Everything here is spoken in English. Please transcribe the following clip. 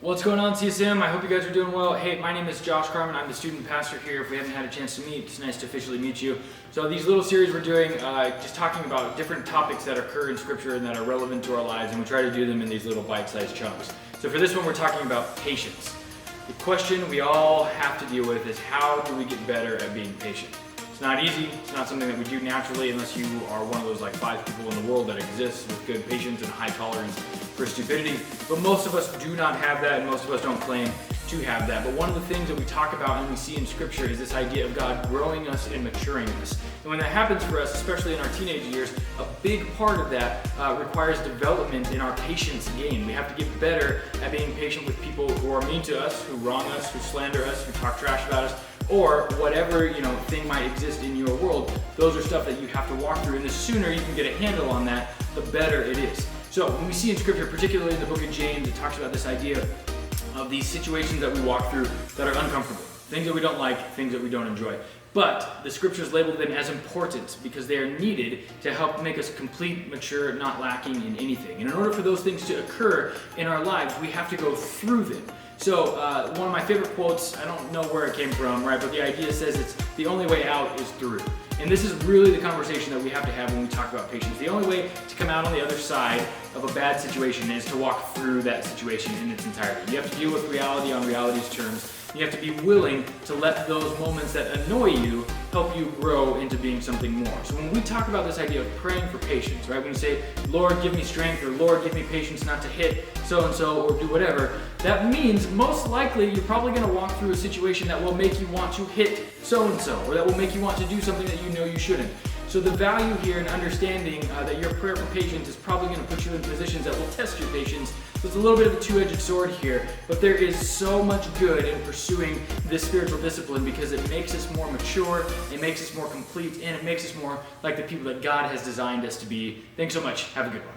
What's going on, CSM? I hope you guys are doing well. Hey, my name is Josh Carmen. I'm the student pastor here. If we haven't had a chance to meet, it's nice to officially meet you. So these little series we're doing, just talking about different topics that occur in Scripture and that are relevant to our lives, and we try to do them in these little bite-sized chunks. So for this one, we're talking about patience. The question we all have to deal with is, how do we get better at being patient? It's not easy. It's not something that we do naturally unless you are one of those like 5 people in the world that exists with good patience and high tolerance for stupidity. But most of us do not have that, and most of us don't claim to have that. But one of the things that we talk about and we see in Scripture is this idea of God growing us and maturing us. And when that happens for us, especially in our teenage years, a big part of that requires development in our patience gain. We have to get better at being patient with people who are mean to us, who wrong us, who slander us, who talk trash about us, or whatever thing might exist in your world. Those are stuff that you have to walk through, and the sooner you can get a handle on that, the better it is. So when we see in Scripture, particularly in the book of James, it talks about this idea of these situations that we walk through that are uncomfortable, things that we don't like, things that we don't enjoy. But the Scriptures label them as important because they are needed to help make us complete, mature, not lacking in anything. And in order for those things to occur in our lives, we have to go through them. So one of my favorite quotes, I don't know where it came from, right? But the idea says it's the only way out is through. And this is really the conversation that we have to have when we talk about patience. The only way to come out on the other side of a bad situation is to walk through that situation in its entirety. You have to deal with reality on reality's terms. You have to be willing to let those moments that annoy you help you grow into being something more. So when we talk about this idea of praying for patience, right? When you say, Lord, give me strength, or Lord, give me patience not to hit so-and-so or do whatever, that means most likely you're probably going to walk through a situation that will make you want to hit so-and-so, or that will make you want to do something that you know you shouldn't. So the value here in understanding that your prayer for patience is probably going to put you in positions that will test your patience. So it's a little bit of a two-edged sword here, but there is so much good in pursuing this spiritual discipline because it makes us more mature, it makes us more complete, and it makes us more like the people that God has designed us to be. Thanks so much. Have a good one.